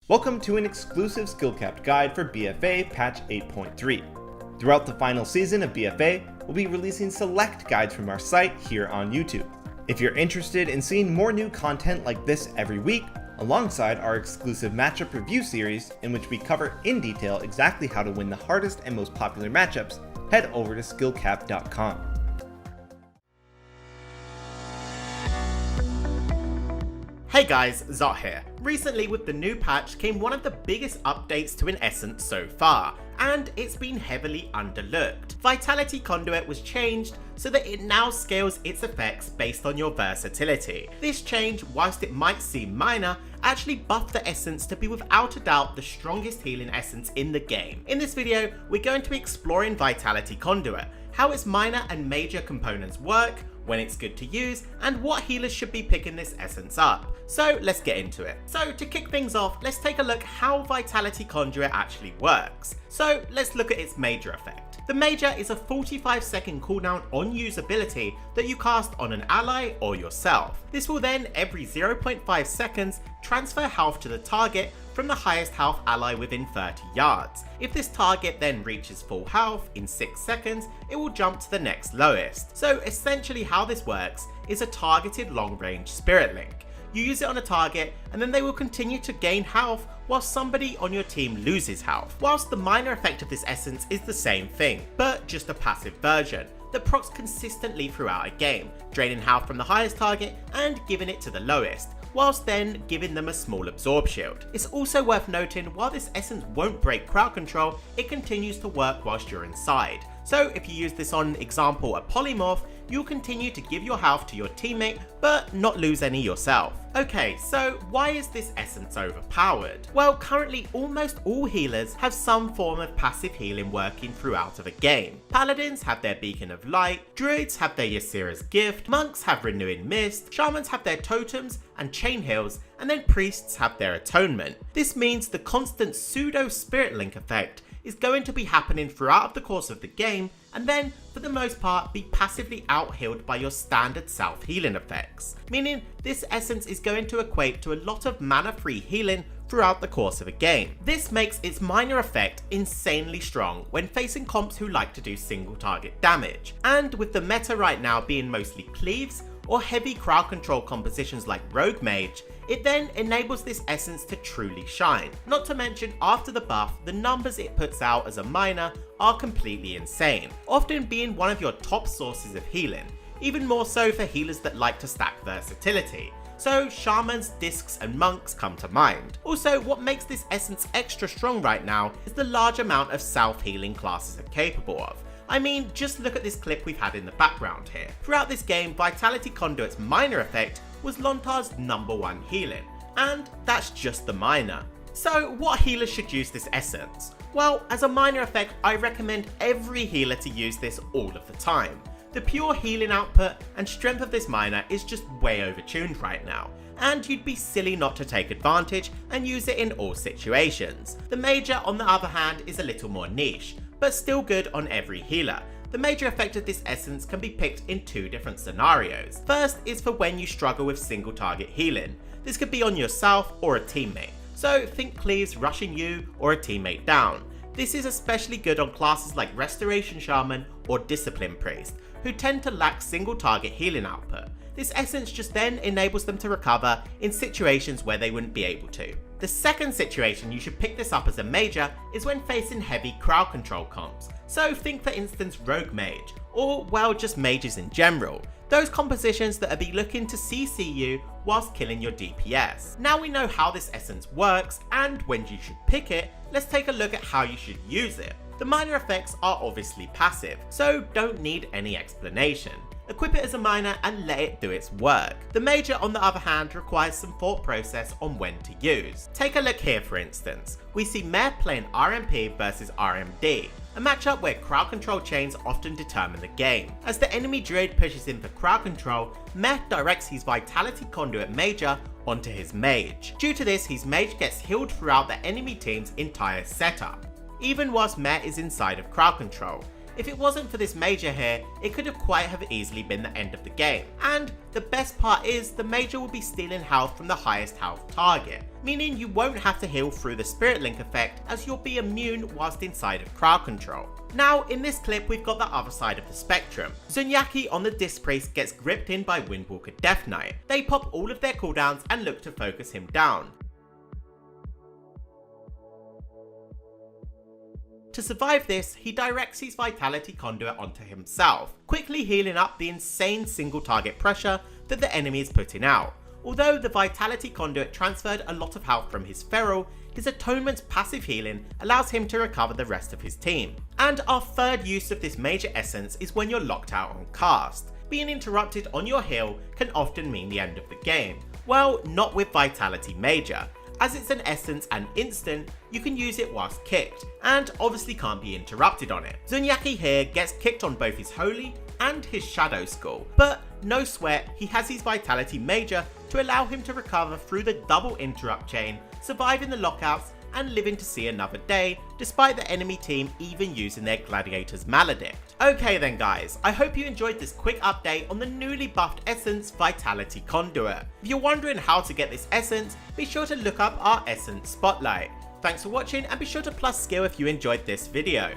Welcome to an exclusive skill capped guide for BfA patch 8.3. Throughout the final season of BfA, we'll be releasing select guides from our site here on YouTube. If you're interested in seeing more new content like this every week, alongside our exclusive matchup review series in which we cover in detail exactly how to win the hardest and most popular matchups, head over to skillcap.com. Hey guys, Zot here. Recently with the new patch came one of the biggest updates to an Essence so far, and it's been heavily underlooked. Vitality Conduit was changed so that it now scales its effects based on your versatility. This change, whilst it might seem minor, actually buffed the Essence to be without a doubt the strongest healing Essence in the game. In this video, we're going to be exploring Vitality Conduit, how its minor and major components work, when it's good to use, and what healers should be picking this Essence up. So let's get into it. So to kick things off, let's take a look how Vitality Conduit actually works. So let's look at its major effect. The major is a 45-second cooldown on usability that you cast on an ally or yourself. This will then, every 0.5 seconds, transfer health to the target from the highest health ally within 30 yards. If this target then reaches full health in 6 seconds, it will jump to the next lowest. So essentially how this works is a targeted long-range spirit link. You use it on a target and then they will continue to gain health while somebody on your team loses health. Whilst the minor effect of this Essence is the same thing, but just a passive version that procs consistently throughout a game, draining health from the highest target and giving it to the lowest, whilst then giving them a small absorb shield. It's also worth noting, while this Essence won't break crowd control, it continues to work whilst you're inside. So if you use this on, example, a polymorph, you'll continue to give your health to your teammate, but not lose any yourself. Okay, so why is this Essence overpowered? Well, currently almost all healers have some form of passive healing working throughout of a game. Paladins have their Beacon of Light, Druids have their Ysera's Gift, Monks have Renewing Mist, Shamans have their Totems and Chain Heals, and then Priests have their Atonement. This means the constant pseudo Spirit Link effect is going to be happening throughout the course of the game, and then, for the most part, be passively out-healed by your standard self-healing effects. Meaning, this Essence is going to equate to a lot of mana-free healing throughout the course of a game. This makes its minor effect insanely strong when facing comps who like to do single target damage. And with the meta right now being mostly cleaves, or heavy crowd control compositions like Rogue Mage, it then enables this Essence to truly shine. Not to mention, after the buff, the numbers it puts out as a minor are completely insane, often being one of your top sources of healing, even more so for healers that like to stack versatility. So Shamans, Discs and Monks come to mind. Also, what makes this Essence extra strong right now is the large amount of self-healing classes are capable of. I mean, just look at this clip we've had in the background here. Throughout this game, Vitality Conduit's minor effect was Lontar's #1 healing, and that's just the minor. So what healers should use this Essence? Well, as a minor effect, I recommend every healer to use this all of the time. The pure healing output and strength of this minor is just way overtuned right now, and you'd be silly not to take advantage and use it in all situations. The major, on the other hand, is a little more niche, but still good on every healer. The major effect of this Essence can be picked in two different scenarios. First is for when you struggle with single target healing. This could be on yourself or a teammate. So think cleaves rushing you or a teammate down. This is especially good on classes like Restoration Shaman or Discipline Priest, who tend to lack single target healing output. This Essence just then enables them to recover in situations where they wouldn't be able to. The second situation you should pick this up as a major is when facing heavy crowd control comps. So think for instance Rogue Mage, or well just mages in general. Those compositions that are be looking to CC you whilst killing your DPS. Now we know how this Essence works and when you should pick it, let's take a look at how you should use it. The minor effects are obviously passive, so don't need any explanation. Equip it as a minor and let it do its work. The major, on the other hand, requires some thought process on when to use. Take a look here for instance. We see Meh playing RMP versus RMD, a matchup where crowd control chains often determine the game. As the enemy druid pushes in for crowd control, Meh directs his Vitality Conduit major onto his mage. Due to this, his mage gets healed throughout the enemy team's entire setup, even whilst Meh is inside of crowd control. If it wasn't for this major here, it could have quite easily been the end of the game. And the best part is the major will be stealing health from the highest health target, meaning you won't have to heal through the spirit link effect as you'll be immune whilst inside of crowd control. Now in this clip we've got the other side of the spectrum. Zunyaki on the Disc Priest gets gripped in by Windwalker Death Knight. They pop all of their cooldowns and look to focus him down. To survive this, he directs his Vitality Conduit onto himself, quickly healing up the insane single target pressure that the enemy is putting out. Although the Vitality Conduit transferred a lot of health from his Feral, his Atonement's passive healing allows him to recover the rest of his team. And our third use of this major essence is when you're locked out on cast. Being interrupted on your heal can often mean the end of the game. Well, not with Vitality Major. As it's an essence and instant, you can use it whilst kicked, and obviously can't be interrupted on it. Zunyaki here gets kicked on both his Holy and his Shadow Skull, but no sweat, he has his Vitality Major to allow him to recover through the double interrupt chain, surviving the lockouts and living to see another day, despite the enemy team even using their Gladiator's Maledict. Okay then guys, I hope you enjoyed this quick update on the newly buffed essence Vitality Conduit. If you're wondering how to get this essence, be sure to look up our essence spotlight. Thanks for watching and be sure to plus skill if you enjoyed this video.